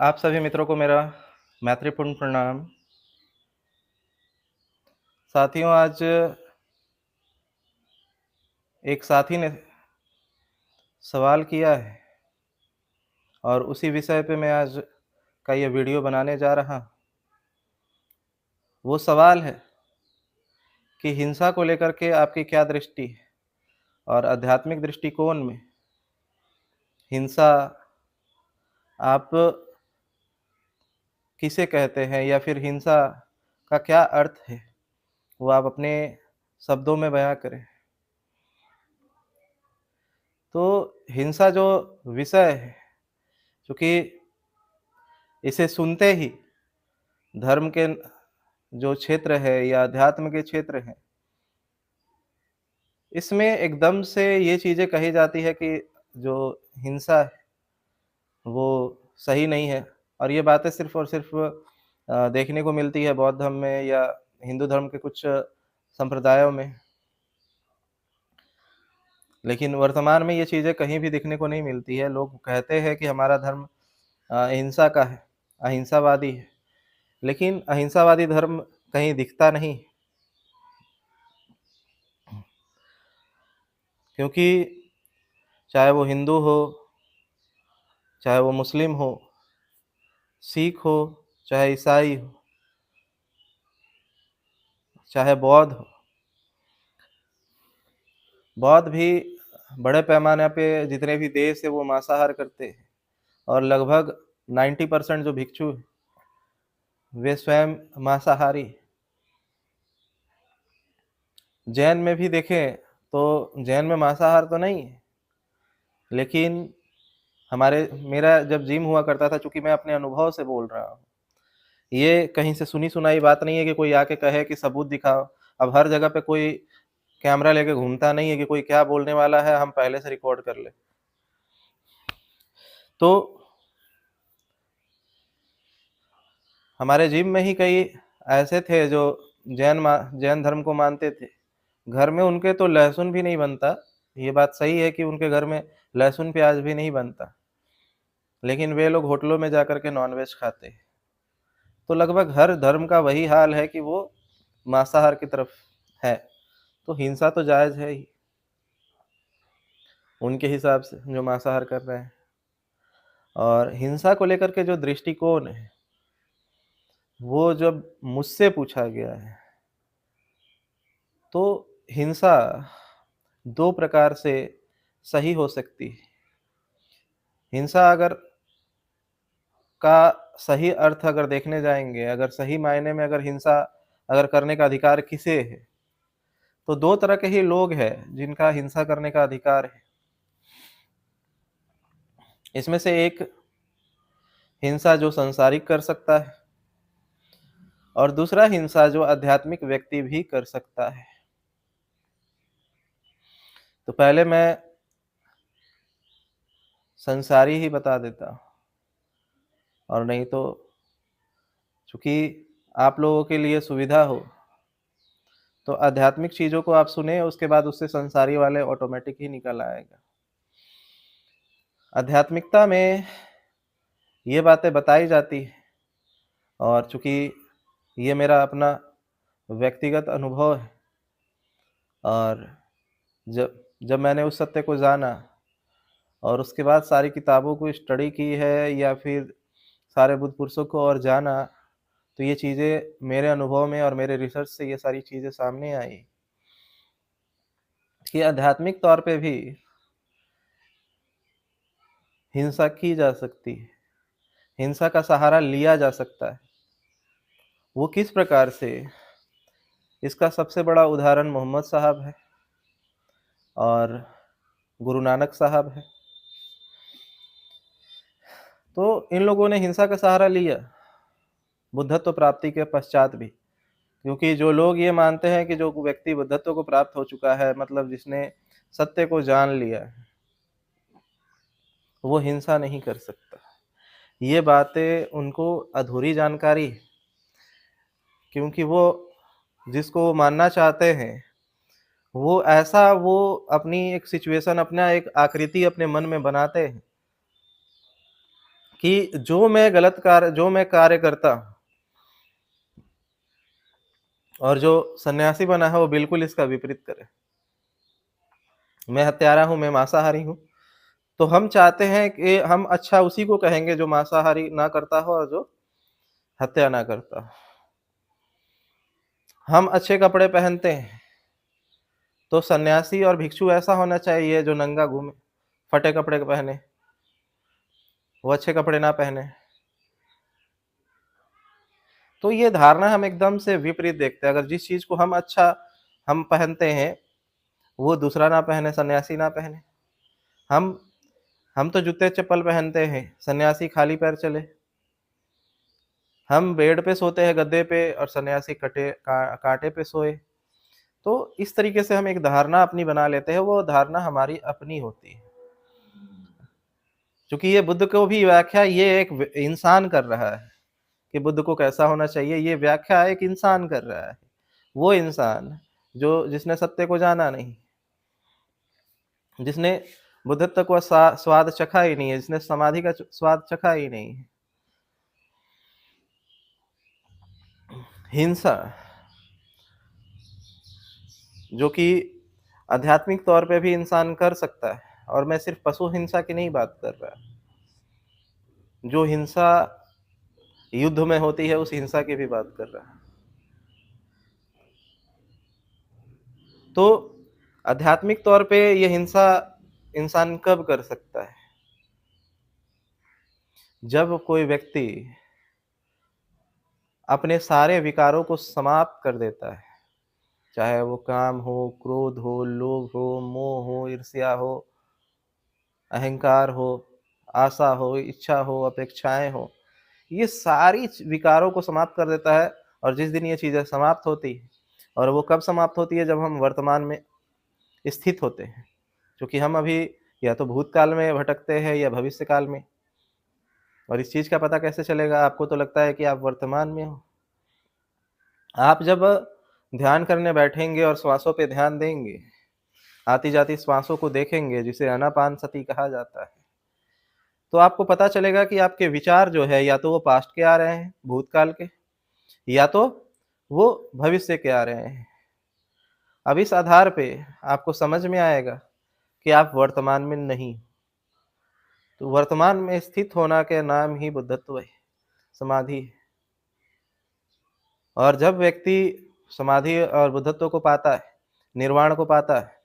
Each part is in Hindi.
आप सभी मित्रों को मेरा मैत्रीपूर्ण प्रणाम। साथियों, आज एक साथी ने सवाल किया है और उसी विषय पे मैं आज का ये वीडियो बनाने जा रहा हूँ। वो सवाल है कि हिंसा को लेकर के आपकी क्या दृष्टि है और आध्यात्मिक दृष्टिकोण में हिंसा आप किसे कहते हैं या फिर हिंसा का क्या अर्थ है, वो आप अपने शब्दों में बयाँ करें। तो हिंसा जो विषय है, चूँकि इसे सुनते ही धर्म के जो क्षेत्र है या अध्यात्म के क्षेत्र हैं, इसमें एकदम से ये चीज़ें कही जाती है कि जो हिंसा है, वो सही नहीं है और ये बातें सिर्फ़ और सिर्फ़ देखने को मिलती है बौद्ध धर्म में या हिंदू धर्म के कुछ संप्रदायों में। लेकिन वर्तमान में ये चीज़ें कहीं भी दिखने को नहीं मिलती है। लोग कहते हैं कि हमारा धर्म अहिंसा का है, अहिंसावादी है, लेकिन अहिंसावादी धर्म कहीं दिखता नहीं, क्योंकि चाहे वो हिंदू हो, चाहे वो मुस्लिम हो, सिख हो, चाहे ईसाई हो, चाहे बौद्ध हो, बौद्ध भी बड़े पैमाने पे जितने भी देश है वो मांसाहार करते हैं और लगभग 90% जो भिक्षु हैं, वे स्वयं मांसाहारी। जैन में भी देखें तो जैन में मांसाहार तो नहीं है, लेकिन मेरा जब जिम हुआ करता था, चूँकि मैं अपने अनुभव से बोल रहा हूँ, ये कहीं से सुनी-सुनाई बात नहीं है कि कोई आके कहे कि सबूत दिखाओ। अब हर जगह पे कोई कैमरा लेके घूमता नहीं है कि कोई क्या बोलने वाला है, हम पहले से रिकॉर्ड कर लें। तो हमारे जिम में ही कई ऐसे थे जो जैन धर्म को मानते थे। घर में उनके तो लहसुन भी नहीं बनता, ये बात सही है कि उनके घर में लहसुन, प्याज़ भी नहीं बनता, लेकिन वे लोग होटलों में जाकर के नॉन-वेज खाते हैं। तो लगभग हर धर्म का वही हाल है कि वो मांसाहार की तरफ है, तो हिंसा तो जायज़ है ही, उनके हिसाब से जो मांसाहार कर रहे हैं। और हिंसा को लेकर के जो दृष्टिकोण है, वो जब मुझसे पूछा गया है, तो हिंसा 2 प्रकार से सही हो सकती है। हिंसा अगर का सही अर्थ अगर देखने जाएँगे, अगर सही मायने में अगर हिंसा अगर करने का अधिकार किसे है, तो 2 तरह के ही लोग हैं जिनका हिंसा करने का अधिकार है। इसमें से एक हिंसा जो सांसारिक कर सकता है और दूसरा हिंसा जो आध्यात्मिक व्यक्ति भी कर सकता है। तो पहले मैं संसारी ही बता देता हूँ, और नहीं तो चूँकि आप लोगों के लिए सुविधा हो, तो आध्यात्मिक चीज़ों को आप सुने, उसके बाद उससे संसारी वाले ऑटोमैटिक ही निकल आएगा। आध्यात्मिकता में ये बातें बताई जाती हैं और चूँकि ये मेरा अपना व्यक्तिगत अनुभव है और जब जब मैंने उस सत्य को जाना और उसके बाद सारी किताबों को स्टडी की है या फिर सारे बुद्ध पुरुषों को और जाना, तो ये चीज़ें मेरे अनुभव में और मेरे रिसर्च से ये सारी चीज़ें सामने आई कि आध्यात्मिक तौर पे भी हिंसा की जा सकती है, हिंसा का सहारा लिया जा सकता है। वो किस प्रकार से? इसका सबसे बड़ा उदाहरण मोहम्मद साहब है और गुरु नानक साहब है। तो इन लोगों ने हिंसा का सहारा लिया, बुद्धत्व प्राप्ति के पश्चात भी। क्योंकि जो लोग ये मानते हैं कि जो व्यक्ति बुद्धत्व को प्राप्त हो चुका है, मतलब जिसने सत्य को जान लिया है, वो हिंसा नहीं कर सकता। ये बातें उनको अधूरी जानकारी है, क्योंकि वो जिसको वो मानना चाहते हैं, वो अपनी एक सिचुएशन, अपना एक आकृति अपने मन में बनाते हैं कि जो मैं कार्य करता हूँ और जो सन्यासी बना है वो बिल्कुल इसका विपरीत करे। मैं हत्यारा हूँ, मैं मांसाहारी हूँ, तो हम चाहते हैं कि हम अच्छा उसी को कहेंगे जो मांसाहारी ना करता हो और जो हत्या ना करता हो। हम अच्छे कपड़े पहनते हैं, तो सन्यासी और भिक्षु ऐसा होना चाहिए जो नंगा घूमे, फटे कपड़े पहने, वो अच्छे कपड़े ना पहने। तो ये धारणा हम एकदम से विपरीत देखते हैं। अगर जिस चीज़ को हम पहनते हैं, वो दूसरा ना पहने, सन्यासी ना पहने। हम हम तो जूते-चप्पल पहनते हैं, सन्यासी खाली पैर चले। हम बेड पे सोते हैं गद्दे पे और सन्यासी काँटे पे सोए। तो इस तरीके से हम एक धारणा अपनी बना लेते हैं, वो धारणा हमारी अपनी होती है। चूँकि ये बुद्ध को भी व्याख्या ये एक इंसान कर रहा है कि बुद्ध को कैसा होना चाहिए, ये व्याख्या एक इंसान कर रहा है। वो इंसान जो जिसने सत्य को जाना नहीं, जिसने बुद्धत्व का स्वाद चखा ही नहीं है, जिसने समाधि का स्वाद चखा ही नहीं है। हिंसा जो कि आध्यात्मिक तौर पे भी इंसान कर सकता है, और मैं सिर्फ पशु हिंसा की नहीं बात कर रहा। जो हिंसा युद्ध में होती है उस हिंसा की भी बात कर रहा। तो आध्यात्मिक तौर पे ये हिंसा इंसान कब कर सकता है? जब कोई व्यक्ति अपने सारे विकारों को समाप्त कर देता है, चाहे वो काम हो, क्रोध हो, लोभ हो, मोह हो, ईर्ष्या हो, अहंकार हो, आशा हो, इच्छा हो, अपेक्षाएं हो, ये सारी विकारों को समाप्त कर देता है। और जिस दिन ये चीज़ें समाप्त होती है, और वो कब समाप्त होती है? जब हम वर्तमान में स्थित होते हैं, क्योंकि हम अभी या तो भूतकाल में भटकते हैं या भविष्य काल में। और इस चीज़ का पता कैसे चलेगा? आपको तो लगता है कि आप वर्तमान में हो। आप जब ध्यान करने बैठेंगे और श्वासों पे ध्यान देंगे, आती-जाती श्वासों को देखेंगे, जिसे आनापानसति कहा जाता है, तो आपको पता चलेगा कि आपके विचार जो है या तो वो पास्ट के आ रहे हैं, भूतकाल के, या तो वो भविष्य के आ रहे हैं। अब इस आधार पे आपको समझ में आएगा कि आप वर्तमान में नहीं। तो वर्तमान में स्थित होना के नाम ही बुद्धत्व है, समाधि है। और जब व्यक्ति समाधि और बुद्धत्व को पाता है, निर्वाण को पाता है,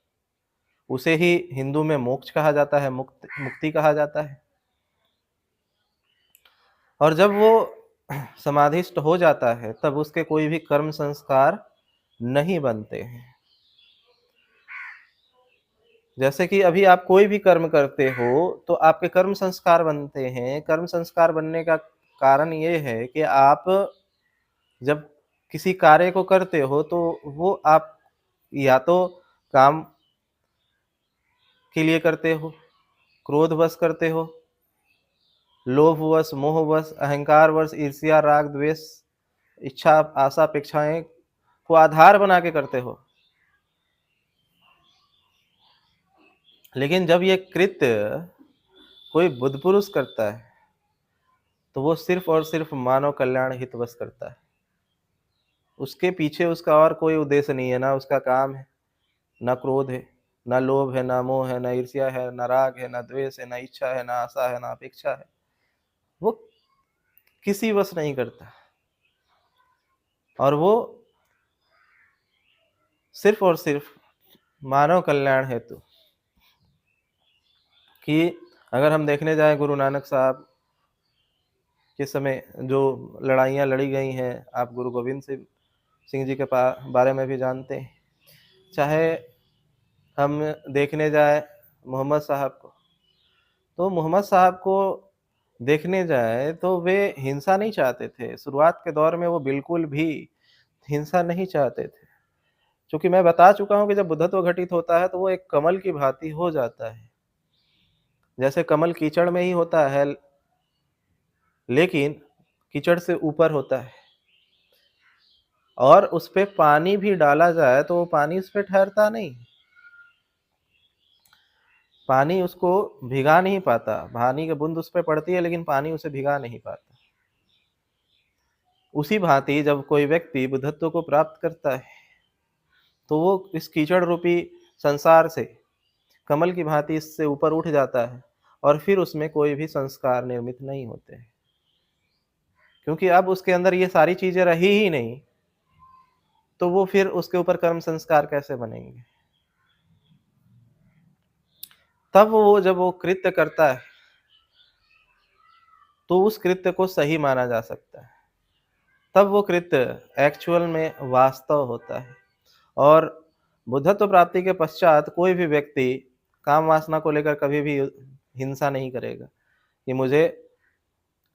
उसे ही हिंदू में मोक्ष कहा जाता है, मुक्ति कहा जाता है। और जब वो समाधिस्थ हो जाता है, तब उसके कोई भी कर्म संस्कार नहीं बनते हैं। जैसे कि अभी आप कोई भी कर्म करते हो, तो आपके कर्म संस्कार बनते हैं। कर्म संस्कार बनने का कारण ये है कि आप जब किसी कार्य को करते हो, तो वो आप या तो काम के लिए करते हो, क्रोधवश करते हो, लोभवश, मोहवश, अहंकारवश, ईर्ष्या, राग, द्वेष, इच्छा, आशा, अपेक्षाएं को आधार बना के करते हो। लेकिन जब ये कृत्य कोई बुद्ध पुरुष करता है, तो वो सिर्फ और सिर्फ मानव कल्याण हितवश करता है। उसके पीछे उसका और कोई उद्देश्य नहीं है, ना उसका काम है, ना क्रोध है, ना लोभ है, ना मोह है, ना ईर्ष्या है, ना राग है, ना द्वेष है, ना इच्छा है, ना आशा है, ना अपेक्षा है। वो किसी वश नहीं करता, और वो सिर्फ और सिर्फ मानव कल्याण हेतु। कि अगर हम देखने जाएं गुरु नानक साहब के समय जो लड़ाइयाँ लड़ी गई हैं, आप गुरु गोविंद सिंह जी के बारे में भी जानते हैं। चाहे हम देखने जाए मोहम्मद साहब को, तो मोहम्मद साहब को देखने जाए तो वे हिंसा नहीं चाहते थे। शुरुआत के दौर में वो बिल्कुल भी हिंसा नहीं चाहते थे। चूँकि मैं बता चुका हूँ कि जब बुद्धत्व घटित होता है, तो वो एक कमल की भांति हो जाता है। जैसे कमल कीचड़ में ही होता है, लेकिन कीचड़ से ऊपर होता है, और उस पे पानी भी डाला जाए तो वो पानी उस पे ठहरता नहीं। पानी उसको भिगा नहीं पाता, पानी की बूंद उस पे पड़ती है लेकिन पानी उसे भिगा नहीं पाता। उसी भांति जब कोई व्यक्ति बुद्धत्व को प्राप्त करता है, तो वो इस कीचड़ रूपी संसार से कमल की भांति इससे ऊपर उठ जाता है और फिर उसमें कोई भी संस्कार निर्मित नहीं होते हैं। क्योंकि अब उसके अंदर ये सारी चीज़ें रही ही नहीं, तो वो फिर उसके ऊपर कर्म संस्कार कैसे बनेंगे? तब वो जब वो कृत्य करता है, तो उस कृत्य को सही माना जा सकता है। तब वो कृत्य एक्चुअल में वास्तव होता है। और बुद्धत्व प्राप्ति के पश्चात कोई भी व्यक्ति काम वासना को लेकर कभी भी हिंसा नहीं करेगा कि मुझे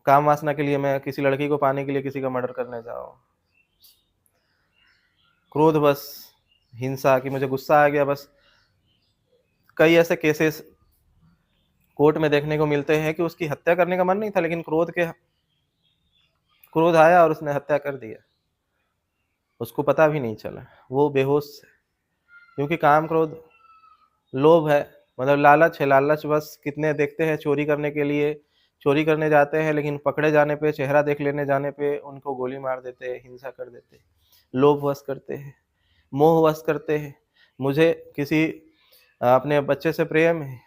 काम वासना के लिए मैं किसी लड़की को पाने के लिए किसी का मर्डर करने जाऊँ। क्रोधवश हिंसा कि मुझे गुस्सा आ गया बस। कई ऐसे केसेस कोर्ट में देखने को मिलते हैं कि उसकी हत्या करने का मन नहीं था, लेकिन क्रोध आया और उसने हत्या कर दिया। उसको पता भी नहीं चला, वो बेहोश है। क्योंकि काम क्रोध लोभ है, मतलब लालच है। लालच बस कितने देखते हैं चोरी करने के लिए, चोरी करने जाते हैं लेकिन पकड़े जाने पे, चेहरा देख लेने जाने पे उनको गोली मार देते हैं, हिंसा कर देते हैं। लोभवश करते हैं, मोहवश करते हैं। मुझे किसी अपने बच्चे से प्रेम है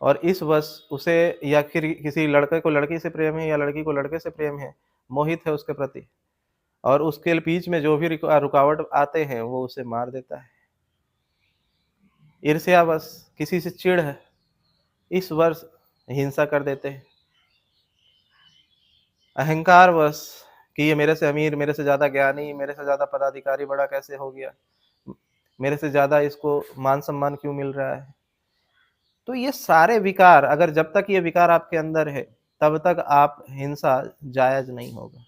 और इस वश उसे, या फिर किसी लड़के को लड़की से प्रेम है या लड़की को लड़के से प्रेम है, मोहित है उसके प्रति, और उसके बीच में जो भी रुकावट आते हैं वो उसे मार देता है। ईर्ष्यावश किसी से चिढ़ है, इस वर्ष हिंसा कर देते हैं। अहंकारवश कि ये मेरे से अमीर, मेरे से ज़्यादा ज्ञानी, मेरे से ज़्यादा पदाधिकारी बड़ा कैसे हो गया, मेरे से ज़्यादा इसको मान सम्मान क्यों मिल रहा है। तो ये सारे विकार, अगर जब तक ये विकार आपके अंदर है, तब तक आप हिंसा जायज़ नहीं होगा।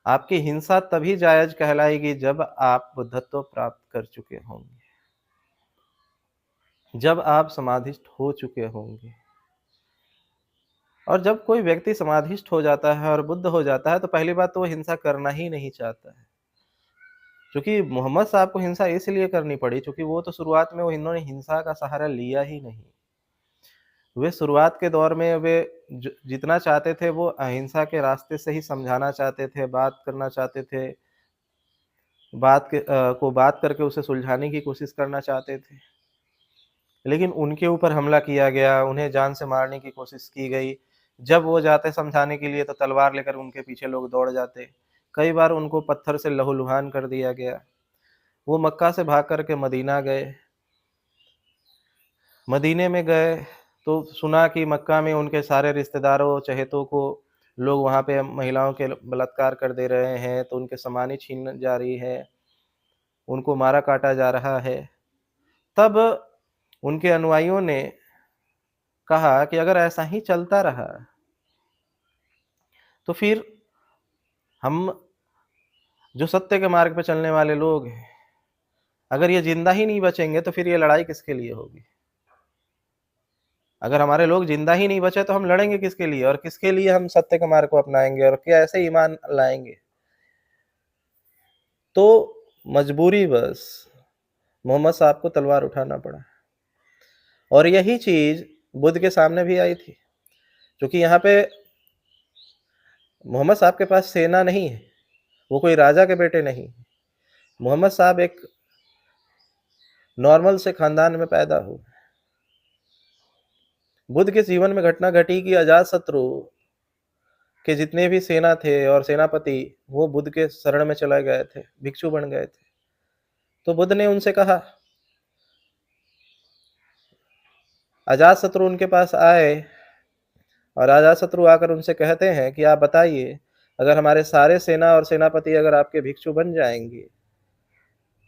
आपकी हिंसा तभी जायज़ कहलाएगी जब आप बुद्धत्व प्राप्त कर चुके होंगे, जब आप समाधिस्थ हो चुके होंगे। और जब कोई व्यक्ति समाधिस्थ हो जाता है और बुद्ध हो जाता है, तो पहली बात तो वो हिंसा करना ही नहीं चाहता है। क्योंकि मोहम्मद साहब को हिंसा इसलिए करनी पड़ी, क्योंकि वो तो शुरुआत में इन्होंने हिंसा का सहारा लिया ही नहीं। वे शुरुआत के दौर में वे जितना चाहते थे वो अहिंसा के रास्ते से ही समझाना चाहते थे, बात करना चाहते थे, बात करके उसे सुलझाने की कोशिश करना चाहते थे। लेकिन उनके ऊपर हमला किया गया, उन्हें जान से मारने की कोशिश की गई। जब वो जाते समझाने के लिए तो तलवार लेकर उनके पीछे लोग दौड़ जाते। कई बार उनको पत्थर से लहूलुहान कर दिया गया। वो मक्का से भाग कर के मदीना गए। मदीने में गए तो सुना कि मक्का में उनके सारे रिश्तेदारों, चहेतों को लोग वहाँ पे महिलाओं के बलात्कार कर दे रहे हैं, तो उनके सामानें छीन जा रही है, उनको मारा काटा जा रहा है। तब उनके अनुयायियों ने कहा कि अगर ऐसा ही चलता रहा तो फिर हम जो सत्य के मार्ग पे चलने वाले लोग हैं, अगर ये जिंदा ही नहीं बचेंगे तो फिर ये लड़ाई किसके लिए होगी। अगर हमारे लोग जिंदा ही नहीं बचे तो हम लड़ेंगे किसके लिए, और किसके लिए हम सत्य के मार्ग को अपनाएंगे और क्या ऐसे ईमान लाएंगे। तो मजबूरी बस मोहम्मद साहब को तलवार उठाना पड़ा। और यही चीज बुद्ध के सामने भी आई थी, क्योंकि यहाँ पे मोहम्मद साहब के पास सेना नहीं है, वो कोई राजा के बेटे नहीं। मोहम्मद साहब एक नॉर्मल से खानदान में पैदा हुए। बुद्ध के जीवन में घटना घटी कि अजातशत्रु के जितने भी सेना थे और सेनापति, वो बुद्ध के शरण में चले गए थे, भिक्षु बन गए थे। तो बुद्ध ने उनसे कहा, अजातशत्रु उनके पास आए और अजातशत्रु आकर उनसे कहते हैं कि आप बताइए, अगर हमारे सारे सेना और सेनापति अगर आपके भिक्षु बन जाएंगे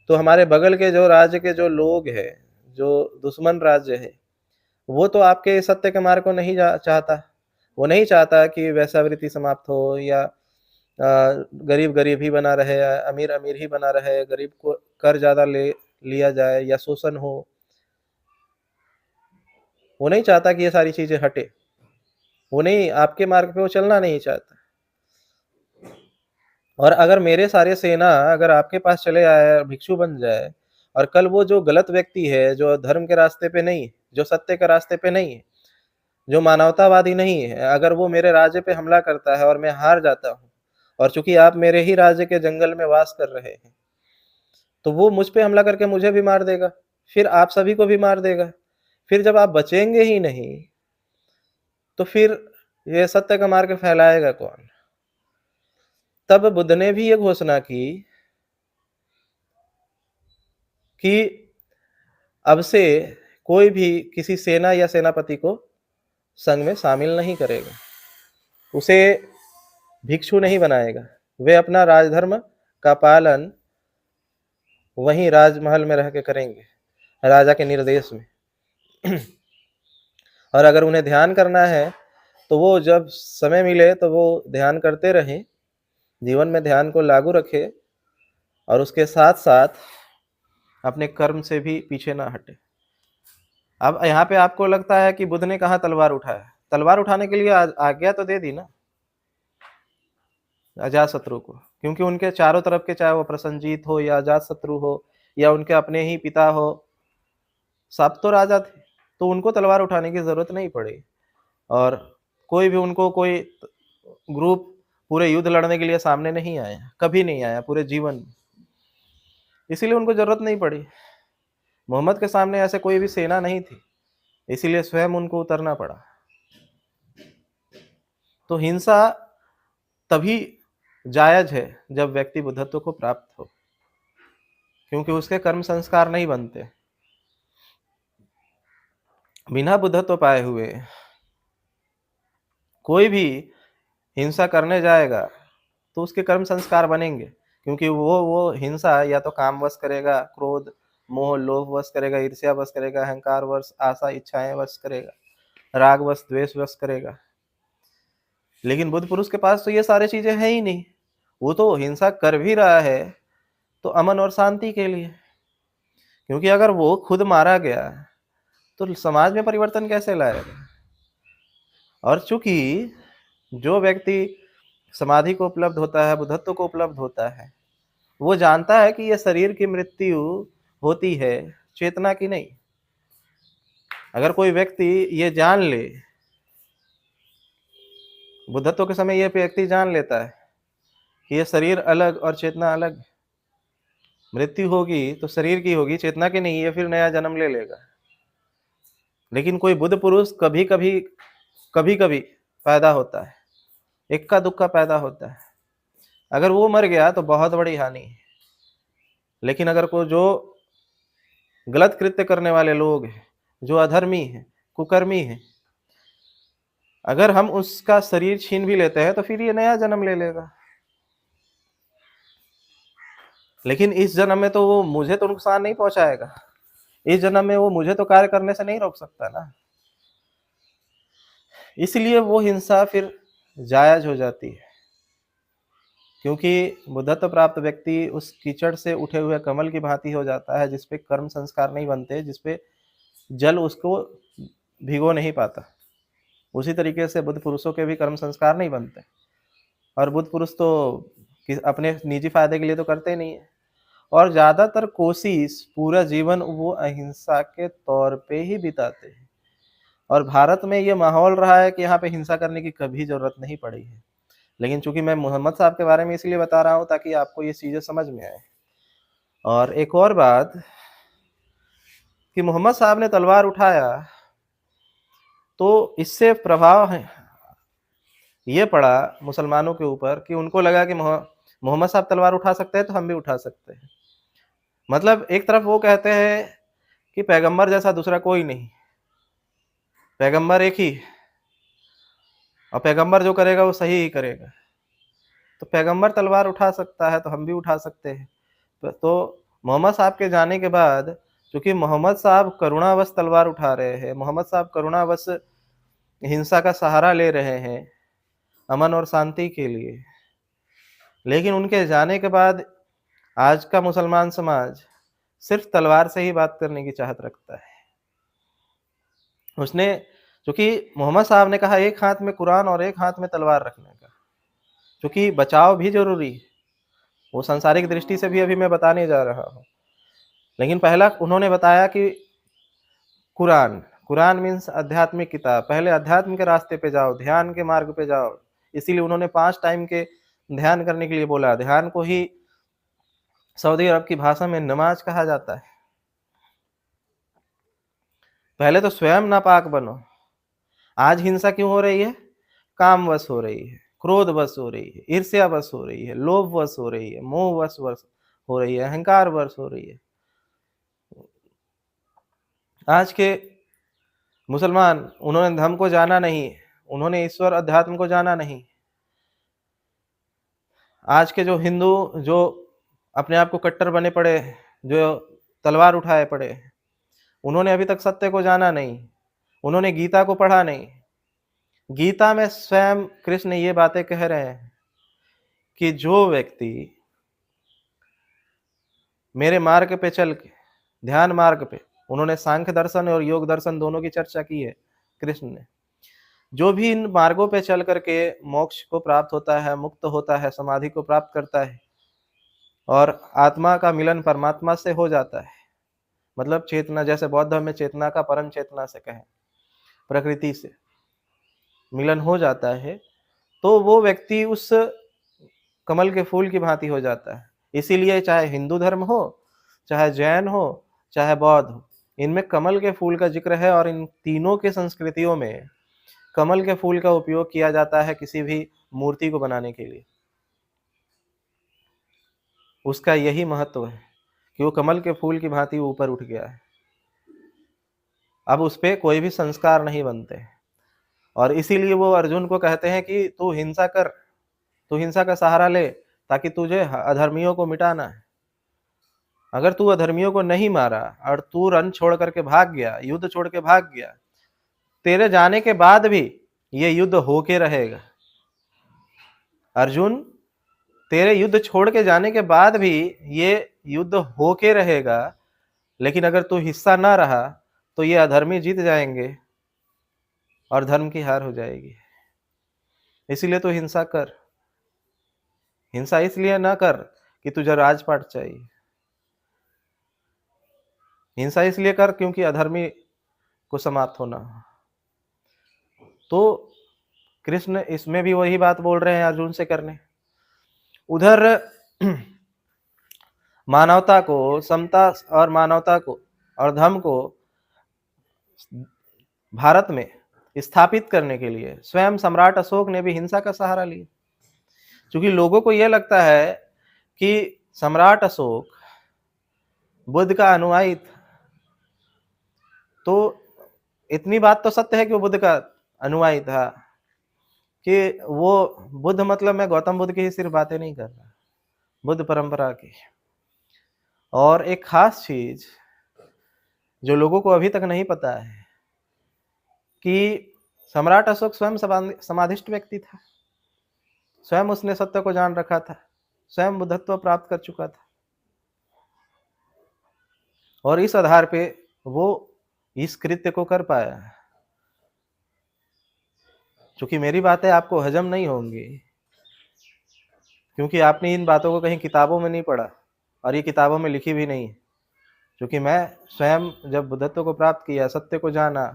तो हमारे बगल के जो राज्य के जो लोग हैं, जो दुश्मन राज्य है, वो तो आपके सत्य के मार्ग को नहीं चाहता। वो नहीं चाहता कि वैश्यावृत्ति समाप्त हो, या गरीब गरीब ही बना रहे, अमीर अमीर ही बना रहे, गरीब को कर ज़्यादा ले लिया जाए या शोषण हो। वो नहीं चाहता कि ये सारी चीज़ें हटे। वो नहीं, आपके मार्ग पे वो चलना नहीं चाहता। और अगर मेरे सारे सेना अगर आपके पास चले आए, भिक्षु बन जाए और कल वो जो गलत व्यक्ति है, जो धर्म के रास्ते पे नहीं है, जो सत्य के रास्ते पे नहीं है, जो मानवतावादी नहीं है, अगर वो मेरे राज्य पे हमला करता है और मैं हार जाता हूँ, और चूँकि आप मेरे ही राज्य के जंगल में वास कर रहे हैं, तो वो मुझ पे हमला करके मुझे भी मार देगा, फिर आप सभी को भी मार देगा। फिर जब आप बचेंगे ही नहीं, तो फिर ये सत्य का मार्ग फैलाएगा कौन? तब बुद्ध ने भी ये घोषणा की कि अब से कोई भी किसी सेना या सेनापति को संघ में शामिल नहीं करेगा, उसे भिक्षु नहीं बनाएगा। वे अपना राजधर्म का पालन वहीं राजमहल में रह के करेंगे, राजा के निर्देश में। और अगर उन्हें ध्यान करना है तो वो जब समय मिले तो वो ध्यान करते रहें, जीवन में ध्यान को लागू रखें, और उसके साथ साथ अपने कर्म से भी पीछे ना हटे। अब यहाँ पे आपको लगता है कि बुद्ध ने कहाँ तलवार उठाया? तलवार उठाने के लिए आज्ञा तो दे दी ना अजातशत्रु को, क्योंकि उनके चारों तरफ के, चाहे वो प्रसन्नजीत हो या अजातशत्रु हो या उनके अपने ही पिता हो, सब तो राजा थे, तो उनको तलवार उठाने की जरूरत नहीं पड़ी। और कोई भी उनको कोई ग्रुप पूरे युद्ध लड़ने के लिए सामने नहीं आया, कभी नहीं आया पूरे जीवन में, इसीलिए उनको जरूरत नहीं पड़ी। मोहम्मद के सामने ऐसे कोई भी सेना नहीं थी, इसीलिए स्वयं उनको उतरना पड़ा। तो हिंसा तभी जायज है जब व्यक्ति बुद्धत्व को प्राप्त हो, क्योंकि उसके कर्म संस्कार नहीं बनते। बिना बुद्धत्व पाए हुए कोई भी हिंसा करने जाएगा तो उसके कर्म संस्कार बनेंगे, क्योंकि वो हिंसा या तो कामवश करेगा, क्रोध मोह लोभ वश करेगा, ईर्ष्या वश करेगा, अहंकार वश, आशा इच्छाएं वश करेगा, राग वश द्वेष वश करेगा। लेकिन बुद्ध पुरुष के पास तो ये सारी चीजें हैं ही नहीं। वो तो हिंसा कर भी रहा है तो अमन और शांति के लिए, क्योंकि अगर वो खुद मारा गया तो समाज में परिवर्तन कैसे लाएगा? और चूंकि जो व्यक्ति समाधि को उपलब्ध होता है, बुद्धत्व को उपलब्ध होता है, वो जानता है कि ये शरीर की मृत्यु होती है, चेतना की नहीं। अगर कोई व्यक्ति ये जान ले, बुद्धत्व के समय ये व्यक्ति जान लेता है कि ये शरीर अलग और चेतना अलग, मृत्यु होगी तो शरीर की होगी, चेतना की नहीं, ये फिर नया जन्म ले लेगा। लेकिन कोई बुद्ध पुरुष कभी कभी पैदा होता है, इक्का दुक्का पैदा होता है, अगर वो मर गया तो बहुत बड़ी हानि है। लेकिन अगर कोई जो गलत कृत्य करने वाले लोग हैं, जो अधर्मी हैं, कुकर्मी हैं, अगर हम उसका शरीर छीन भी लेते हैं तो फिर ये नया जन्म ले लेगा। लेकिन इस जन्म में तो वो मुझे तो नुकसान नहीं पहुंचाएगा, इस जन्म में वो मुझे तो कार्य करने से नहीं रोक सकता ना। इसलिए वो हिंसा फिर जायज हो जाती है, क्योंकि बुद्धत्व प्राप्त व्यक्ति उस कीचड़ से उठे हुए कमल की भांति हो जाता है, जिसपे कर्म संस्कार नहीं बनते, जिसपे जल उसको भिगो नहीं पाता। उसी तरीके से बुद्ध पुरुषों के भी कर्म संस्कार नहीं बनते, और बुद्ध पुरुष तो अपने निजी फायदे के लिए तो करते ही नहीं है, और ज्यादातर कोशिश पूरा जीवन वो अहिंसा के तौर पे ही बिताते हैं। और भारत में ये माहौल रहा है कि यहाँ पे हिंसा करने की कभी जरूरत नहीं पड़ी है। लेकिन चूंकि मैं मोहम्मद साहब के बारे में इसलिए बता रहा हूँ ताकि आपको ये चीजें समझ में आए। और एक और बात कि मोहम्मद साहब ने तलवार उठाया तो इससे प्रभाव है ये पड़ा मुसलमानों के ऊपर कि उनको लगा कि मोहम्मद साहब तलवार उठा सकते हैं तो हम भी उठा सकते हैं। मतलब एक तरफ वो कहते हैं कि पैगंबर जैसा दूसरा कोई नहीं, पैगंबर एक ही, और पैगंबर जो करेगा वो सही ही करेगा। तो पैगंबर तलवार उठा सकता है तो हम भी उठा सकते हैं। तो मोहम्मद साहब के जाने के बाद, क्योंकि मोहम्मद साहब करुणावश तलवार उठा रहे हैं, मोहम्मद साहब करुणावश हिंसा का सहारा ले रहे हैं अमन और शांति के लिए, लेकिन उनके जाने के बाद आज का मुसलमान समाज सिर्फ तलवार से ही बात करने की चाहत रखता है। उसने, क्योंकि मोहम्मद साहब ने कहा एक हाथ में कुरान और एक हाथ में तलवार रखने का, क्योंकि बचाव भी जरूरी है। वो सांसारिक दृष्टि से भी अभी मैं बताने जा रहा हूँ लेकिन पहला उन्होंने बताया कि कुरान, कुरान मीन्स आध्यात्मिक किताब, पहले अध्यात्म के रास्ते पे जाओ, ध्यान के मार्ग पे जाओ। इसीलिए उन्होंने 5 टाइम के ध्यान करने के लिए बोला। ध्यान को ही सऊदी अरब की भाषा में नमाज कहा जाता है। पहले तो स्वयं नापाक बनो। आज हिंसा क्यों हो रही है? कामवश हो रही है, क्रोधवश हो रही है, ईर्ष्यावश हो रही है, लोभवश हो रही है, मोहवश हो रही है, अहंकारवश हो रही है। आज के मुसलमान, उन्होंने धर्म को जाना नहीं, उन्होंने ईश्वर अध्यात्म को जाना नहीं। आज के जो हिंदू, जो अपने आप को कट्टर बने पड़े, जो तलवार उठाए पड़े, उन्होंने अभी तक सत्य को जाना नहीं, उन्होंने गीता को पढ़ा नहीं। गीता में स्वयं कृष्ण ये बातें कह रहे हैं कि जो व्यक्ति मेरे मार्ग पे चल के, ध्यान मार्ग पे, उन्होंने सांख्य दर्शन और योग दर्शन दोनों की चर्चा की है कृष्ण ने, जो भी इन मार्गों पे चल करके मोक्ष को प्राप्त होता है, मुक्त होता है, समाधि को प्राप्त करता है और आत्मा का मिलन परमात्मा से हो जाता है, मतलब चेतना, जैसे बौद्ध धर्म में चेतना का परम चेतना से कहें, प्रकृति से मिलन हो जाता है, तो वो व्यक्ति उस कमल के फूल की भांति हो जाता है। इसीलिए चाहे हिंदू धर्म हो, चाहे जैन हो, चाहे बौद्ध हो, इनमें कमल के फूल का जिक्र है और इन तीनों के संस्कृतियों में कमल के फूल का उपयोग किया जाता है किसी भी मूर्ति को बनाने के लिए। उसका यही महत्व है कि वो कमल के फूल की भांति ऊपर उठ गया है। अब उस पे कोई भी संस्कार नहीं बनते और इसीलिए वो अर्जुन को कहते हैं कि तू हिंसा कर, तू हिंसा का सहारा ले, ताकि तुझे अधर्मियों को मिटाना है। अगर तू अधर्मियों को नहीं मारा और तू रण छोड़ करके भाग गया, युद्ध छोड़ के भाग गया, तेरे जाने के बाद भी ये युद्ध होके रहेगा। अर्जुन, तेरे युद्ध छोड़ के जाने के बाद भी ये युद्ध होके रहेगा, लेकिन अगर तू हिस्सा ना रहा तो ये अधर्मी जीत जाएंगे और धर्म की हार हो जाएगी। इसीलिए तू हिंसा कर। हिंसा इसलिए ना कर कि तुझे राजपाट चाहिए, हिंसा इसलिए कर क्योंकि अधर्मी को समाप्त होना। तो कृष्ण इसमें भी वही बात बोल रहे हैं अर्जुन से करने। उधर मानवता को, समता और मानवता को और धर्म को भारत में स्थापित करने के लिए स्वयं सम्राट अशोक ने भी हिंसा का सहारा लिया। क्योंकि लोगों को यह लगता है कि सम्राट अशोक बुद्ध का अनुयायी था, तो इतनी बात तो सत्य है कि वो बुद्ध का अनुयायी था कि वो बुद्ध, मतलब मैं गौतम बुद्ध की ही सिर्फ बातें नहीं कर रहा, बुद्ध परंपरा की। और एक खास चीज जो लोगों को अभी तक नहीं पता है कि सम्राट अशोक स्वयं समाधिष्ट व्यक्ति था, स्वयं उसने सत्य को जान रखा था, स्वयं बुद्धत्व प्राप्त कर चुका था और इस आधार पे वो इस कृत्य को कर पाया। क्योंकि मेरी बातें आपको हजम नहीं होंगी, क्योंकि आपने इन बातों को कहीं किताबों में नहीं पढ़ा और ये किताबों में लिखी भी नहीं है। क्योंकि मैं स्वयं जब बुद्धत्व को प्राप्त किया, सत्य को जाना,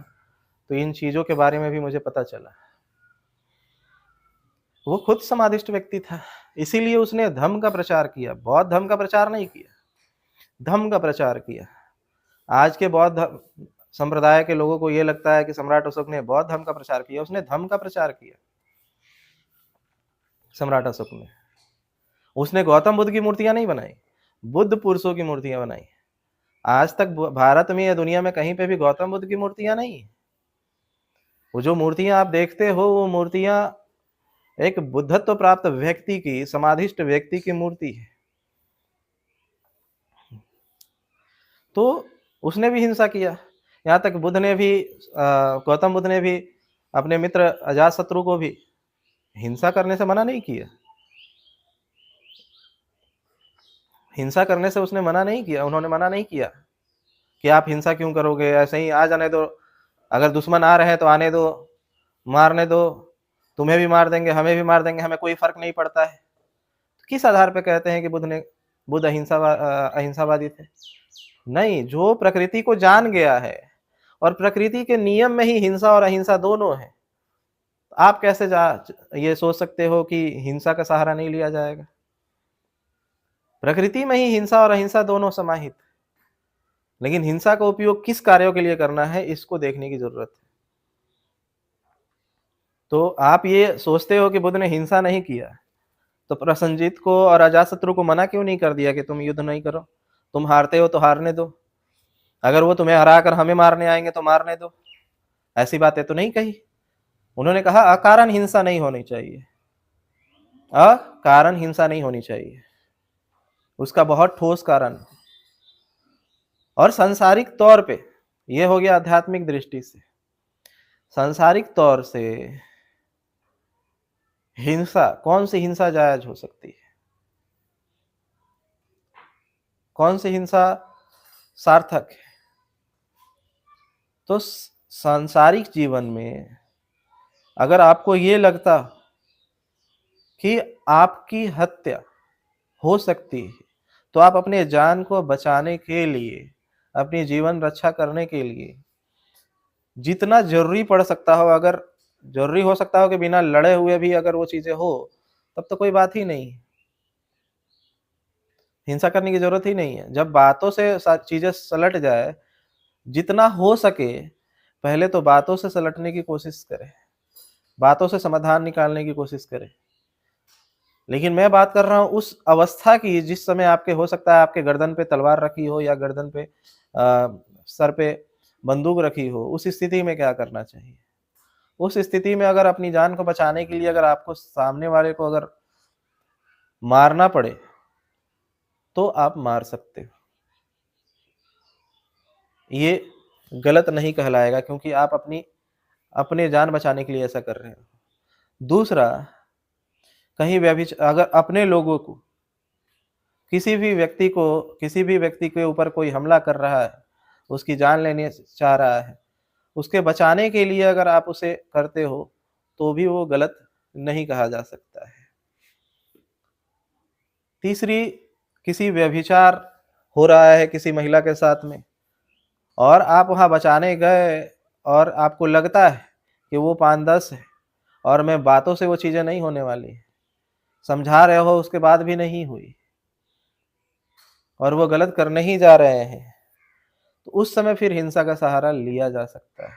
तो इन चीजों के बारे में भी मुझे पता चला। वो खुद समाधिष्ट व्यक्ति था, इसीलिए उसने धम्म का प्रचार किया, बौद्ध धर्म का प्रचार नहीं किया, धम्म का प्रचार किया। आज के बौद्ध संप्रदाय के लोगों को यह लगता है कि सम्राट अशोक ने बौद्ध धर्म का प्रचार किया, उसने धम्म का प्रचार किया। सम्राट अशोक ने, उसने गौतम बुद्ध की मूर्तियां नहीं बनाई, बुद्ध पुरुषों की मूर्तियां बनाई। आज तक भारत में या दुनिया में कहीं पे भी गौतम बुद्ध की मूर्तियां नहीं। वो जो मूर्तियां आप देखते हो, वो मूर्तियां एक बुद्धत्व प्राप्त व्यक्ति की, समाधिष्ट व्यक्ति की मूर्ति है। तो उसने भी हिंसा किया। यहाँ तक बुद्ध ने भी, गौतम बुद्ध ने भी अपने मित्र अजातशत्रु को भी हिंसा करने से मना नहीं किया। हिंसा करने से उसने मना नहीं किया, उन्होंने मना नहीं किया कि आप हिंसा क्यों करोगे, ऐसे ही आ जाने दो, अगर दुश्मन आ रहे हैं तो आने दो, मारने दो, तुम्हें भी मार देंगे, हमें भी मार देंगे, हमें कोई फर्क नहीं पड़ता है। तो किस आधार पे कहते हैं कि बुद्ध अहिंसावादी थे? नहीं, जो प्रकृति को जान गया है और प्रकृति के नियम में ही हिंसा और अहिंसा दोनों है। आप कैसे ये सोच सकते हो कि हिंसा का सहारा नहीं लिया जाएगा? प्रकृति में ही हिंसा और अहिंसा दोनों समाहित। लेकिन हिंसा का उपयोग किस कार्यों के लिए करना है, इसको देखने की जरूरत है। तो आप ये सोचते हो कि बुद्ध ने हिंसा नहीं किया, तो प्रसन्नजित को और अजातशत्रु को मना क्यों नहीं कर दिया कि तुम युद्ध नहीं करो, तुम हारते हो तो हारने दो, अगर वो तुम्हें हरा कर हमें मारने आएंगे तो मारने दो। ऐसी बातें तो नहीं कही। उन्होंने कहा अकारण हिंसा नहीं होनी चाहिए, अकारण हिंसा नहीं होनी चाहिए, उसका बहुत ठोस कारण। और सांसारिक तौर पे ये हो गया आध्यात्मिक दृष्टि से। सांसारिक तौर से हिंसा, कौन सी हिंसा जायज हो सकती है, कौन सी हिंसा सार्थक है? तो सांसारिक जीवन में अगर आपको ये लगता कि आपकी हत्या हो सकती है, तो आप अपने जान को बचाने के लिए, अपनी जीवन रक्षा करने के लिए जितना जरूरी पड़ सकता हो, अगर जरूरी हो सकता हो कि बिना लड़े हुए भी अगर वो चीजें हो, तब तो कोई बात ही नहीं, हिंसा करने की जरूरत ही नहीं है। जब बातों से चीजें सलट जाए, जितना हो सके पहले तो बातों से सलटने की कोशिश करें, बातों से समाधान निकालने की कोशिश करें। लेकिन मैं बात कर रहा हूं उस अवस्था की जिस समय आपके, हो सकता है आपके गर्दन पे तलवार रखी हो या गर्दन पे सर पे बंदूक रखी हो, उस स्थिति में क्या करना चाहिए? उस स्थिति में अगर अपनी जान को बचाने के लिए अगर आपको सामने वाले को अगर मारना पड़े तो आप मार सकते हो, ये गलत नहीं कहलाएगा, क्योंकि आप अपने जान बचाने के लिए ऐसा कर रहे हो। दूसरा, कहीं अगर अपने लोगों को, किसी भी व्यक्ति के ऊपर कोई हमला कर रहा है, उसकी जान लेने चाह रहा है, उसके बचाने के लिए अगर आप उसे करते हो तो भी वो गलत नहीं कहा जा सकता है। तीसरी, किसी व्यभिचार हो रहा है किसी महिला के साथ में और आप वहां बचाने गए और आपको लगता है कि वो 5-10 है और मैं बातों से वो चीजें नहीं होने वाली, समझा रहे हो उसके बाद भी नहीं हुई और वो गलत करने ही जा रहे हैं, तो उस समय फिर हिंसा का सहारा लिया जा सकता है।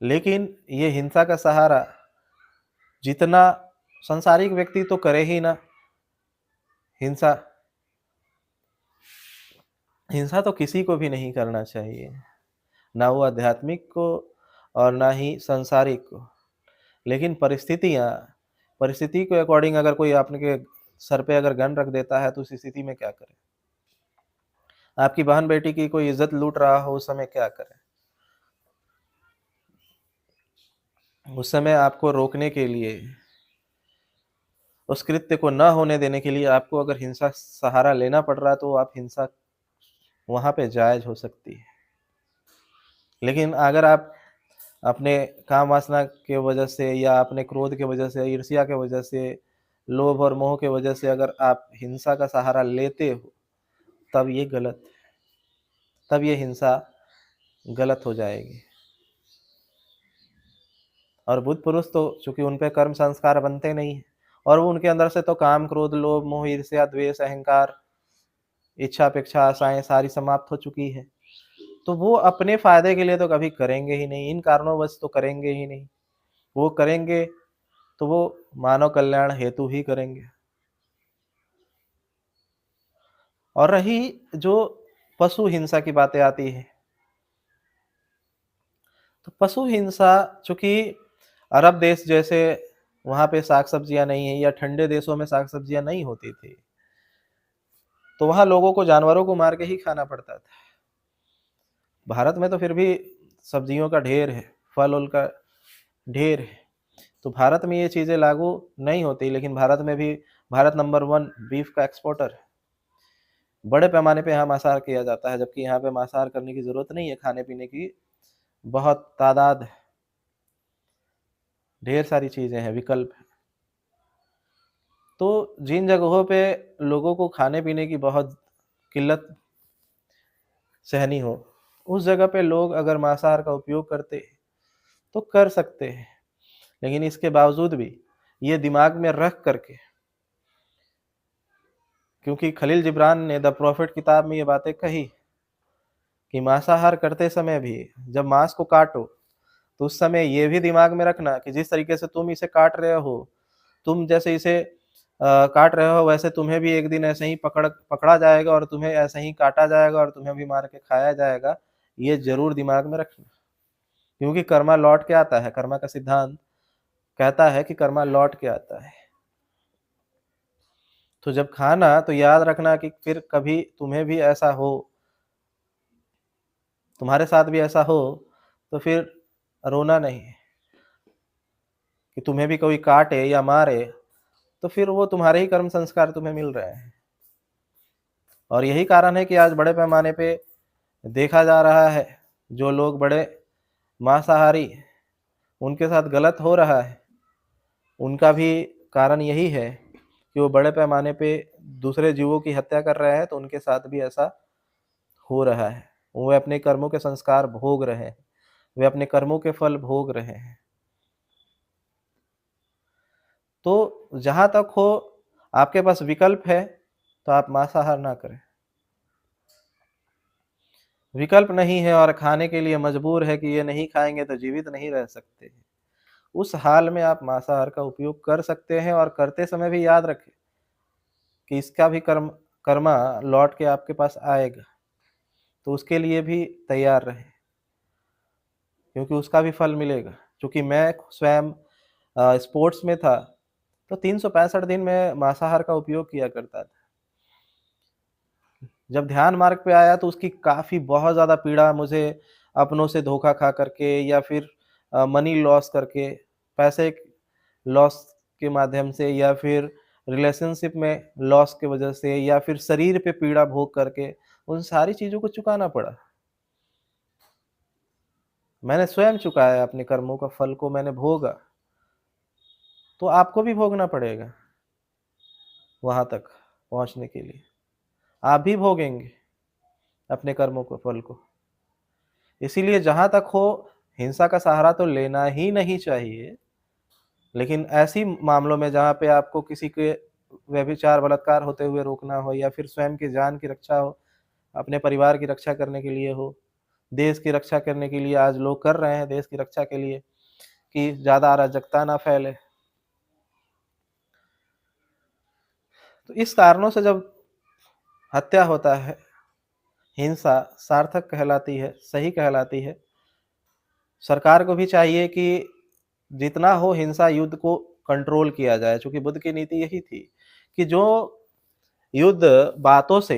लेकिन ये हिंसा का सहारा जितना संसारिक व्यक्ति तो करे ही ना, हिंसा हिंसा तो किसी को भी नहीं करना चाहिए, ना वो आध्यात्मिक को और ना ही संसारिक को। लेकिन परिस्थिति के अकॉर्डिंग अगर कोई आपके सर पे अगर गन रख देता है तो उस स्थिति में क्या करें? आपकी बहन बेटी की कोई इज्जत लूट रहा हो, उस समय क्या करें? उस समय आपको रोकने के लिए, उस कृत्य को न होने देने के लिए आपको अगर हिंसा सहारा लेना पड़ रहा है तो आप हिंसा वहां पे जायज हो सकती है। लेकिन अगर आप अपने काम वासना के वजह से या अपने क्रोध के वजह से, ईर्ष्या के वजह से, लोभ और मोह के वजह से अगर आप हिंसा का सहारा लेते हो, तब ये गलत है, तब ये हिंसा गलत हो जाएगी। और बुद्ध पुरुष तो चूंकि उन पे कर्म संस्कार बनते नहीं है और वो उनके अंदर से तो काम, क्रोध, लोभ, मोह, ईर्ष्या, द्वेष, अहंकार, इच्छा, अपेक्षा, आशाएं सारी समाप्त हो चुकी है, तो वो अपने फायदे के लिए तो कभी करेंगे ही नहीं, इन कारणोंवश तो करेंगे ही नहीं। वो करेंगे तो वो मानव कल्याण हेतु ही करेंगे। और रही जो पशु हिंसा की बातें आती है, तो पशु हिंसा, चूंकि अरब देश जैसे वहां पे साग सब्जियां नहीं है या ठंडे देशों में साग सब्जियां नहीं होती थी, तो वहां लोगों को जानवरों को मार के ही खाना पड़ता था। भारत में तो फिर भी सब्जियों का ढेर है, फल उल का ढेर है, तो भारत में ये चीजें लागू नहीं होती। लेकिन भारत में भी, भारत नंबर 1 बीफ का एक्सपोर्टर है, बड़े पैमाने पे यहाँ मांसाहार किया जाता है, जबकि यहाँ पे मांसाहार करने की जरूरत नहीं है, खाने पीने की बहुत तादाद है, ढेर सारी चीजें हैं, विकल्प है। तो जिन जगहों पे लोगों को खाने-पीने की बहुत किल्लत सहनी हो, उस जगह पे लोग अगर मांसाहार का उपयोग करते, तो कर सकते हैं। लेकिन इसके बावजूद भी ये दिमाग में रख कर के, क्योंकि खलील जिब्रान ने द प्रॉफिट किताब में ये बातें कही कि मांसाहार करते समय भी जब मांस को काटो, तो उस समय ये भी दिमाग में रखना कि जिस तरीके से तुम इसे काट रहे हो, तुम जैसे इसे काट रहे हो, वैसे तुम्हें भी एक दिन ऐसे ही पकड़ा जाएगा और तुम्हें ऐसे ही काटा जाएगा और तुम्हें भी मार के खाया जाएगा। ये ज़रूर दिमाग में रखना, क्योंकि कर्मा लौट के आता है, कर्मा का सिद्धांत कहता है कि कर्मा लौट के आता है। तो जब खाना तो याद रखना कि फिर कभी तुम्हें भी ऐसा हो, तुम्हारे साथ भी ऐसा हो, तो फिर रोना नहीं कि तुम्हें भी कोई काटे या मारे, तो फिर वो तुम्हारे ही कर्म संस्कार तुम्हें मिल रहे हैं। और यही कारण है कि आज बड़े पैमाने पे देखा जा रहा है, जो लोग बड़े मांसाहारी, उनके साथ गलत हो रहा है। उनका भी कारण यही है कि वो बड़े पैमाने पे दूसरे जीवों की हत्या कर रहे हैं, तो उनके साथ भी ऐसा हो रहा है। वो अपने कर्मों के संस्कार भोग रहे हैं, वे अपने कर्मों के फल भोग रहे हैं। तो जहाँ तक हो, आपके पास विकल्प है, तो आप मांसाहार ना करें। विकल्प नहीं है और खाने के लिए मजबूर है कि ये नहीं खाएँगे तो जीवित नहीं रह सकते। उस हाल में आप मांसाहार का उपयोग कर सकते हैं और करते समय भी याद रखें कि इसका भी कर्मा लौट के आपके पास आएगा, तो उसके लिए भी तैयार रहें, क्योंकि उसका भी फल मिलेगा। चूँकि मैं स्वयं स्पोर्ट्स में था, तो 365 दिन मैं मांसाहार का उपयोग किया करता था। जब ध्यान मार्ग पे आया तो उसकी काफ़ी बहुत ज़्यादा पीड़ा मुझे अपनों से धोखा खा करके या फिर मनी लॉस करके, पैसे लॉस के माध्यम से या फिर रिलेशनशिप में लॉस की वजह से या फिर शरीर पे पीड़ा भोग करके, उन सारी चीज़ों को चुकाना पड़ा। मैंने स्वयं चुकाया, अपने कर्मों का फल को मैंने भोगा, तो आपको भी भोगना पड़ेगा वहाँ तक पहुँचने के लिए। आप भी भोगेंगे अपने कर्मों को फल को। इसीलिए जहाँ तक हो, हिंसा का सहारा तो लेना ही नहीं चाहिए। लेकिन ऐसी मामलों में जहाँ पे आपको किसी के व्यभिचार, बलात्कार होते हुए रोकना हो या फिर स्वयं की जान की रक्षा हो, अपने परिवार की रक्षा करने के लिए हो, देश की रक्षा करने के लिए आज लोग कर रहे हैं, देश की रक्षा के लिए कि ज़्यादा अराजकता ना फैले। तो इस कारणों से जब हत्या होता है, हिंसा सार्थक कहलाती है, सही कहलाती है। सरकार को भी चाहिए कि जितना हो हिंसा युद्ध को कंट्रोल किया जाए, चूँकि बुद्ध की नीति यही थी कि जो युद्ध बातों से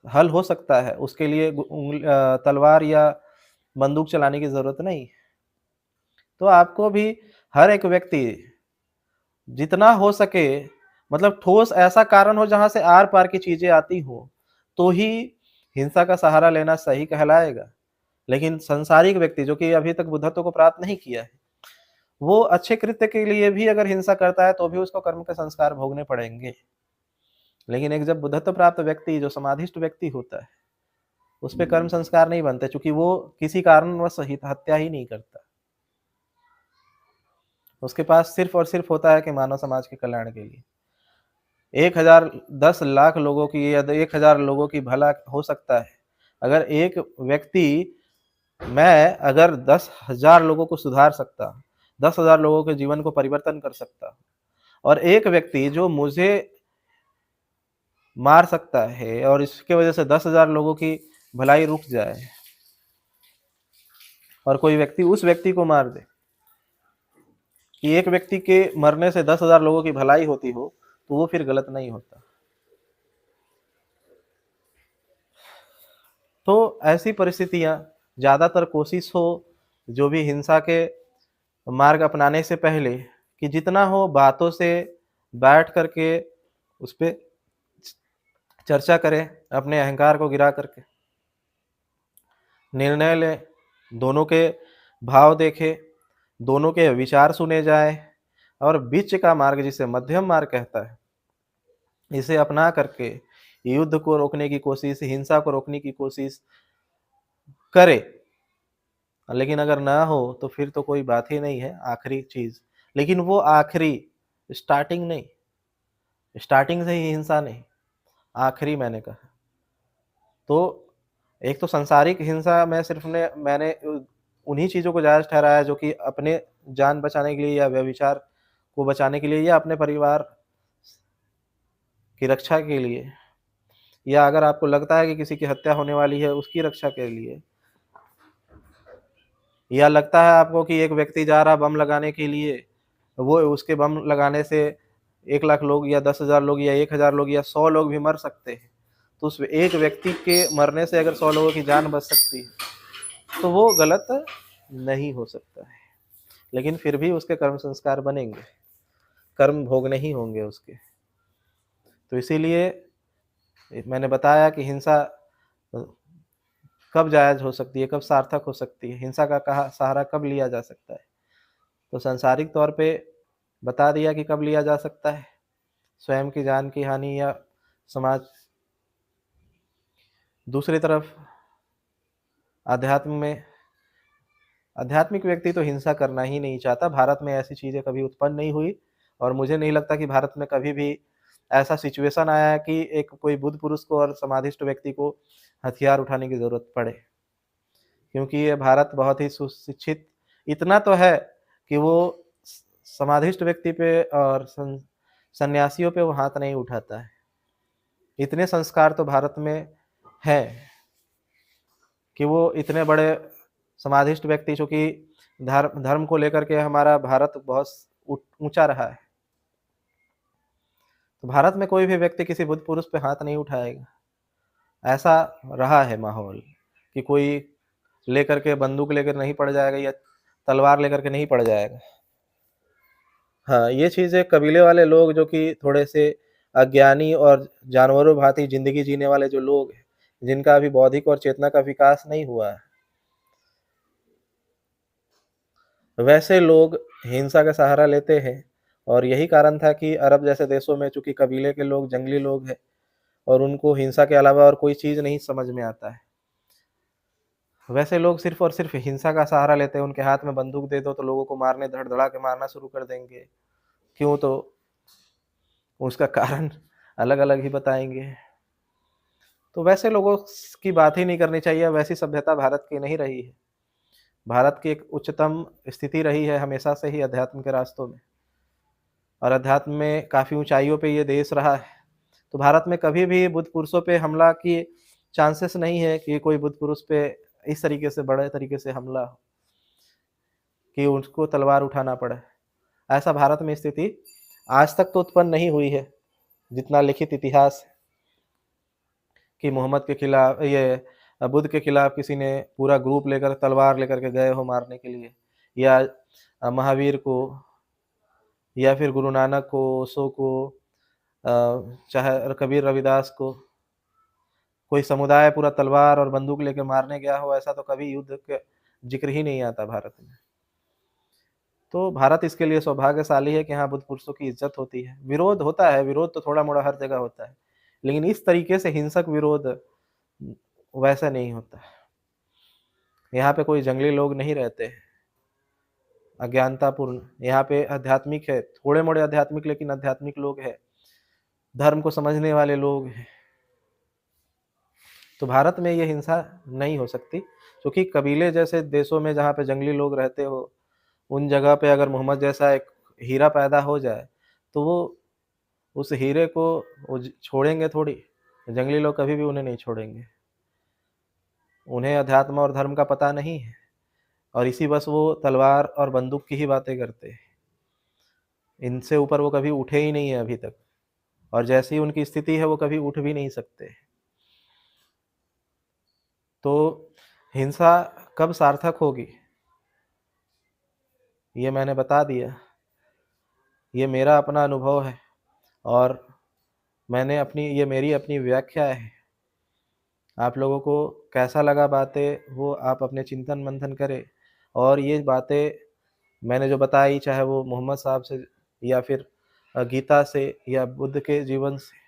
हल हो सकता है, उसके लिए तलवार या बंदूक चलाने की ज़रूरत नहीं। तो आपको भी हर एक व्यक्ति जितना हो सके, मतलब ठोस ऐसा कारण हो जहाँ से आर-पार की चीज़ें आती हों, तो ही हिंसा का सहारा लेना सही कहलाएगा। लेकिन सांसारिक व्यक्ति जो कि अभी तक बुद्धत्व को प्राप्त नहीं किया है, वो अच्छे कृत्य के लिए भी अगर हिंसा करता है, तो भी उसको कर्म के संस्कार भोगने पड़ेंगे। लेकिन एक जब बुद्धत्व प्राप्त व्यक्ति जो समाधिष्ट व्यक्ति होता है, उस पे कर्म संस्कार नहीं बनते, चूँकि वो किसी कारणवश हत्या ही नहीं करता। उसके पास सिर्फ़ और सिर्फ़ होता है कि मानव समाज के कल्याण के लिए। 1000 10 लाख लोगों की या 1000 लोगों की भला हो सकता है। अगर एक व्यक्ति, मैं अगर 10,000 लोगों को सुधार सकता हूँ, 10,000 लोगों के जीवन को परिवर्तन कर सकता हूँ और एक व्यक्ति जो मुझे मार सकता है और इसके वजह से 10,000 लोगों की भलाई रुक जाए और कोई व्यक्ति उस व्यक्ति को मार दे, कि एक व्यक्ति के मरने से 10,000 लोगों की भलाई होती हो, तो वो फिर गलत नहीं होता। तो ऐसी परिस्थितियाँ ज़्यादातर कोशिश हो, जो भी हिंसा के मार्ग अपनाने से पहले, कि जितना हो बातों से बैठ कर के उस पे चर्चा करें, अपने अहंकार को गिरा करके निर्णय लें, दोनों के भाव देखें, दोनों के विचार सुने जाएँ, और बीच का मार्ग जिसे मध्यम मार्ग कहता है, इसे अपना करके युद्ध को रोकने की कोशिश, हिंसा को रोकने की कोशिश करे। लेकिन अगर ना हो तो फिर तो कोई बात ही नहीं है, आखिरी चीज़। लेकिन वो आखिरी, स्टार्टिंग नहीं, स्टार्टिंग से ही हिंसा नहीं, आखिरी मैंने कहा। तो एक तो सांसारिक हिंसा में सिर्फ़ मैंने उन्हीं चीज़ों को जायज़ ठहराया जो कि अपने जान बचाने के लिए या व्यभिचार को बचाने के लिए या अपने परिवार की रक्षा के लिए, या अगर आपको लगता है कि किसी की हत्या होने वाली है उसकी रक्षा के लिए, या लगता है आपको कि एक व्यक्ति जा रहा बम लगाने के लिए, वो उसके बम लगाने से 1 लाख लोग या 10,000 लोग या 1,000 लोग या 100 लोग भी मर सकते हैं। तो उस एक व्यक्ति के मरने से अगर 100 लोगों की जान बच सकती है, तो वो गलत नहीं हो सकता है। लेकिन फिर भी उसके कर्म संस्कार बनेंगे, कर्म भोगने ही होंगे उसके। तो इसीलिए मैंने बताया कि हिंसा कब जायज़ हो सकती है, कब सार्थक हो सकती है, हिंसा का कहा सहारा कब लिया जा सकता है। तो सांसारिक तौर पे बता दिया कि कब लिया जा सकता है, स्वयं की जान की हानि या समाज। दूसरी तरफ अध्यात्म में, आध्यात्मिक व्यक्ति तो हिंसा करना ही नहीं चाहता। भारत में ऐसी चीज़ें कभी उत्पन्न नहीं हुई और मुझे नहीं लगता कि भारत में कभी भी ऐसा सिचुएशन आया है कि एक कोई बुद्ध पुरुष को और समाधिष्ट व्यक्ति को हथियार उठाने की ज़रूरत पड़े। क्योंकि ये भारत बहुत ही सुशिक्षित इतना तो है कि वो समाधिष्ट व्यक्ति पे और सन्यासियों पे वो हाथ नहीं उठाता है। इतने संस्कार तो भारत में हैं कि वो इतने बड़े समाधिष्ट व्यक्ति, चूँकि धर्म धर्म को लेकर के हमारा भारत बहुत ऊँचा रहा है। तो भारत में कोई भी व्यक्ति किसी बुद्ध पुरुष पे हाथ नहीं उठाएगा। ऐसा रहा है माहौल कि कोई लेकर के बंदूक लेकर नहीं पड़ जाएगा या तलवार लेकर के नहीं पड़ जाएगा। हाँ, ये चीज़ें कबीले वाले लोग जो कि थोड़े से अज्ञानी और जानवरों भांति ज़िंदगी जीने वाले जो लोग हैं, जिनका अभी बौद्धिक और चेतना का विकास नहीं हुआ है, वैसे लोग हिंसा का सहारा लेते हैं। और यही कारण था कि अरब जैसे देशों में चूँकि कबीले के लोग जंगली लोग हैं और उनको हिंसा के अलावा और कोई चीज़ नहीं समझ में आता है। वैसे लोग सिर्फ़ और सिर्फ़ हिंसा का सहारा लेते हैं, उनके हाथ में बंदूक दे दो तो लोगों को मारने धड़-धड़ा के मारना शुरू कर देंगे। क्यों? तो उसका कारण अलग-अलग ही बताएँगे। तो वैसे लोगों की बात ही नहीं करनी चाहिए, वैसी सभ्यता भारत की नहीं रही है। भारत की एक उच्चतम स्थिति रही है हमेशा से ही अध्यात्म के रास्तों में, और अध्यात्म में काफ़ी ऊँचाइयों पे ये देश रहा है। तो भारत में कभी भी बुद्ध पुरुषों पे हमला की चांसेस नहीं है कि कोई बुद्ध पुरुष पे इस तरीके से बड़े तरीके से हमला हो, कि उसको तलवार उठाना पड़े। ऐसा भारत में स्थिति आज तक तो उत्पन्न नहीं हुई है, जितना लिखित इतिहास है कि मोहम्मद के खिलाफ बुद्ध के खिलाफ किसी ने पूरा ग्रुप लेकर तलवार लेकर के गए हो मारने के लिए, या महावीर को, या फिर गुरु नानक को, ओशो को, चाहे कबीर रविदास को, कोई समुदाय पूरा तलवार और बंदूक लेके मारने गया हो, ऐसा तो कभी युद्ध का ज़िक्र ही नहीं आता भारत में। तो भारत इसके लिए सौभाग्यशाली है कि यहाँ बुद्ध पुरुषों की इज़्ज़त होती है। विरोध होता है, विरोध तो थोड़ा-मोड़ा हर जगह होता है, लेकिन इस तरीके से हिंसक विरोध वैसा नहीं होता। यहाँ पे कोई जंगली लोग नहीं रहते हैं, अज्ञानतापूर्ण। यहाँ पे आध्यात्मिक है, थोड़े-मोड़े आध्यात्मिक लेकिन आध्यात्मिक लोग हैं, धर्म को समझने वाले लोग हैं। तो भारत में ये हिंसा नहीं हो सकती, क्योंकि कबीले जैसे देशों में जहाँ पे जंगली लोग रहते हो, उन जगह पे अगर मोहम्मद जैसा एक हीरा पैदा हो जाए, तो वो उस हीरे को वो छोड़ेंगे थोड़ी, जंगली लोग कभी भी उन्हें नहीं छोड़ेंगे। उन्हें अध्यात्म और धर्म का पता नहीं है और इसी बस वो तलवार और बंदूक की ही बातें करते हैं। इनसे ऊपर वो कभी उठे ही नहीं है अभी तक, और जैसी उनकी स्थिति है वो कभी उठ भी नहीं सकते। तो हिंसा कब सार्थक होगी, ये मैंने बता दिया। ये मेरा अपना अनुभव है और ये मेरी अपनी व्याख्या है। आप लोगों को कैसा लगा बातें, वो आप अपने चिंतन मंथन करें। और ये बातें मैंने जो बताई, चाहे वो मोहम्मद साहब से या फिर गीता से या बुद्ध के जीवन से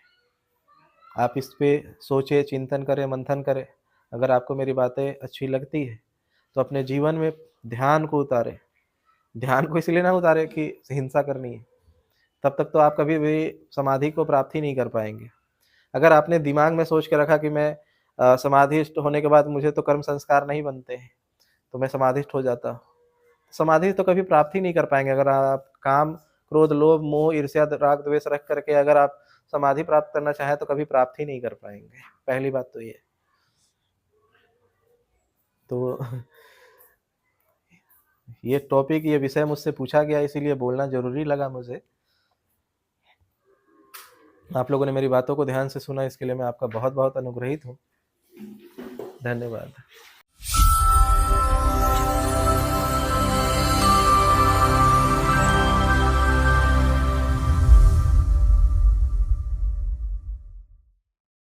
आप इस पे सोचें, चिंतन करें, मंथन करें। अगर आपको मेरी बातें अच्छी लगती है, तो अपने जीवन में ध्यान को उतारें। ध्यान को इसलिए ना उतारें कि हिंसा करनी है, तब तक तो आप कभी भी समाधि को प्राप्त ही नहीं कर पाएँगे। अगर आपने दिमाग में सोच के रखा कि मैं समाधिस्थ होने के बाद मुझे तो कर्म संस्कार नहीं बनते हैं, तो मैं समाधिस्थ हो जाता हूँ। समाधि तो कभी प्राप्त ही नहीं कर पाएँगे अगर आप काम, क्रोध, लोभ, मोह, ईर्ष्या, राग, द्वेष रख कर के अगर आप समाधि प्राप्त करना चाहें तो कभी प्राप्त ही नहीं कर पाएँगे। पहली बात तो ये। तो ये टॉपिक, ये विषय मुझसे पूछा गया इसीलिए बोलना ज़रूरी लगा मुझे। आप लोगों ने मेरी बातों को ध्यान से सुना इसके लिए मैं आपका बहुत-बहुत अनुग्रहित हूँ। धन्यवाद।